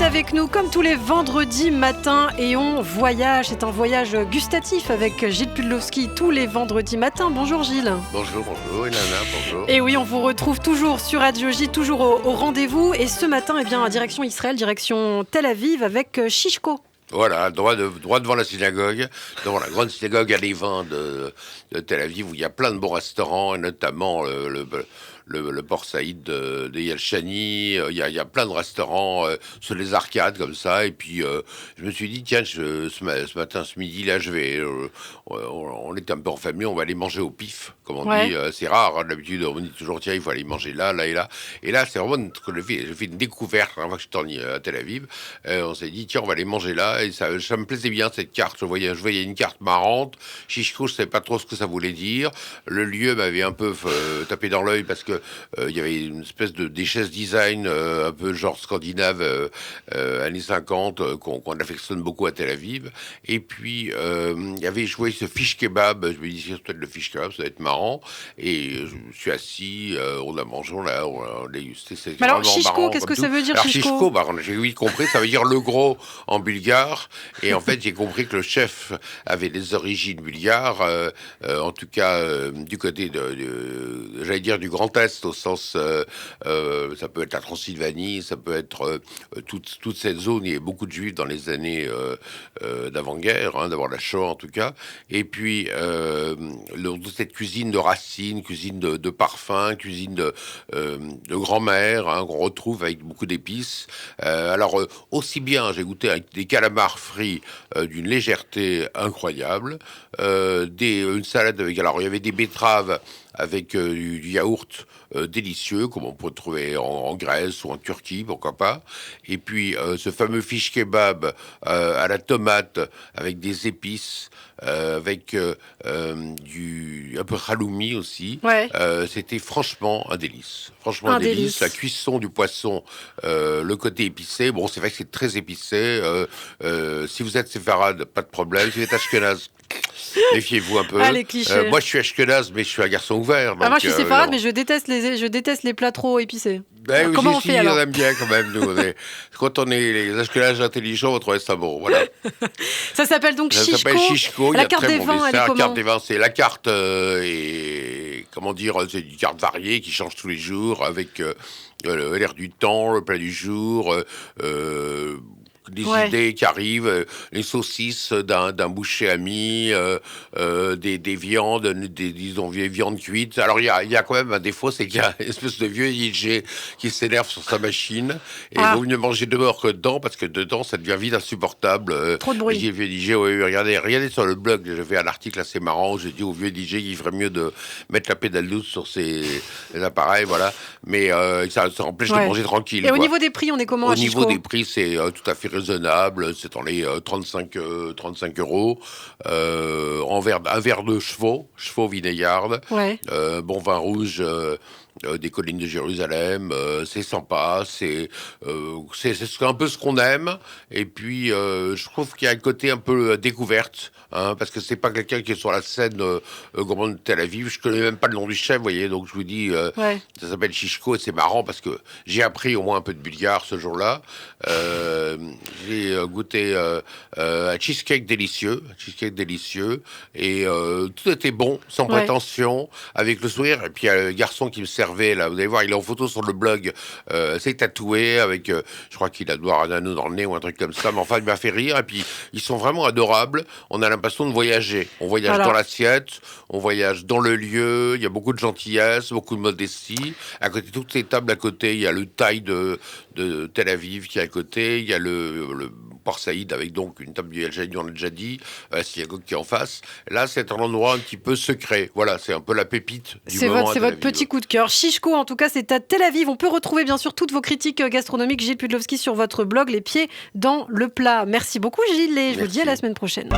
avec nous comme tous les vendredis matins et on voyage. C'est un voyage gustatif avec Gilles Pudlowski tous les vendredis matins. Bonjour Gilles. Bonjour Elana, bonjour. Et oui, on vous retrouve toujours sur Radio J, toujours au rendez-vous. Et ce matin, direction Israël, direction Tel Aviv avec Shishko. Voilà, droit devant la synagogue, devant la grande synagogue à l'évent de Tel Aviv, où il y a plein de bons restaurants, et notamment le Port Saïd de Eyal Shani. Il y a plein de restaurants sur les arcades comme ça. Et puis je me suis dit, tiens, ce matin, ce midi, là, on est un peu en famille, on va aller manger au pif, comme on dit. C'est rare, hein, d'habitude, on dit toujours, tiens, il faut aller manger là, là et là. Et là, c'est vraiment j'ai fait une découverte, hein, fois que je suis à Tel Aviv. On s'est dit, tiens, on va aller manger là. Et ça me plaisait bien, cette carte. Je voyais une carte marrante. Shishko, je ne savais pas trop ce que ça voulait dire. Le lieu m'avait un peu tapé dans l'œil parce que il y avait une espèce de déchets design un peu genre scandinave années 50 qu'on affectionne beaucoup à Tel Aviv. Et puis je voyais ce fish kebab. Je me disais c'est peut-être le fish kebab, ça doit être marrant. Et je me suis assis, on a mangé, on a dégusté. Mais alors Shishko, qu'est-ce que ça veut dire? Alors Shishko, j'ai vite compris, ça veut dire le gros en bulgare. Et en fait, j'ai compris que le chef avait des origines bulgares, en tout cas du côté j'allais dire du Grand Est, au sens, ça peut être la Transylvanie, ça peut être toute cette zone. Il y a beaucoup de Juifs dans les années d'avant-guerre, hein, d'avant la Shoah en tout cas. Et puis cette cuisine de racines, cuisine de parfums, cuisine de grand-mère, hein, qu'on retrouve avec beaucoup d'épices. Aussi bien, j'ai goûté des calamars frits d'une légèreté incroyable, une salade avec, alors il y avait des betteraves avec du yaourt délicieux, comme on peut trouver en Grèce ou en Turquie, pourquoi pas. Et puis ce fameux fish kebab à la tomate avec des épices, avec un peu halloumi aussi. Ouais. C'était franchement un délice. Franchement un délice. La cuisson du poisson, le côté épicé. Bon, c'est vrai que c'est très épicé. Si vous êtes séfarade, pas de problème. Si vous êtes ashkénaze, méfiez-vous un peu. Ah, les clichés. Moi, je suis ashkénaze, mais je suis un garçon ouvert. Donc, moi, je suis séfarade, mais je déteste les plats trop épicés. Ben, comment on fait alors? On aime bien quand même, nous. Quand on est les ashkénazes intelligents, on trouve ça bon. Voilà. Ça s'appelle donc Shishko. Ça s'appelle Shishko. La carte des vins, elle est comment? La carte des vins, c'est la carte c'est une carte variée qui change tous les jours avec l'air du temps, le plat du jour. Des idées qui arrivent, les saucisses d'un boucher ami, des viandes, disons vieilles viandes cuites. Alors il y a quand même un défaut, c'est qu'il y a une espèce de vieux DJ qui s'énerve sur sa machine et il vaut mieux manger dehors que dedans parce que dedans ça devient vite insupportable. Trop de bruit. J'ai vieux DJ, regardez sur le blog, j'ai fait un article assez marrant où j'ai dit au vieux DJ qu'il ferait mieux de mettre la pédale douce sur ses appareils, voilà. Mais ça empêche de manger tranquille. Et au niveau des prix, on est comment à Shishko? Au niveau des prix, c'est tout à fait raisonnable, c'est dans les 35 euros. Un verre de chevaux Vineyard, bon vin rouge des collines de Jérusalem, c'est sympa, c'est un peu ce qu'on aime. Et puis je trouve qu'il y a un côté un peu découverte, hein, parce que c'est pas quelqu'un qui est sur la scène grande de Tel Aviv. Je connais même pas le nom du chef, vous voyez, donc je vous dis ça s'appelle Shishko et c'est marrant parce que j'ai appris au moins un peu de bulgare ce jour-là. J'ai goûté un cheesecake délicieux et tout était bon, sans prétention, avec le sourire. Et puis il y a le garçon qui me servait là, vous allez voir, il est en photo sur le blog, c'est tatoué avec, je crois qu'il doit avoir un anneau dans le nez ou un truc comme ça, mais enfin il m'a fait rire. Et puis ils sont vraiment adorables. On a l'impression de voyager. On voyage dans l'assiette, on voyage dans le lieu. Il y a beaucoup de gentillesse, beaucoup de modestie. À côté, toutes ces tables à côté, il y a le Thaï de Tel Aviv qui est à côté. Il y a le Port Saïd avec donc une table du Eyal Shani, on l'a déjà dit, la synagogue qui est en face. Là, c'est un endroit un petit peu secret. Voilà, c'est un peu la pépite du moment. C'est votre petit coup de cœur. Shishko, en tout cas, c'est à Tel Aviv. On peut retrouver bien sûr toutes vos critiques gastronomiques, Gilles Pudlowski, sur votre blog Les Pieds dans le Plat. Merci beaucoup, Gilles, et je vous dis à la semaine prochaine.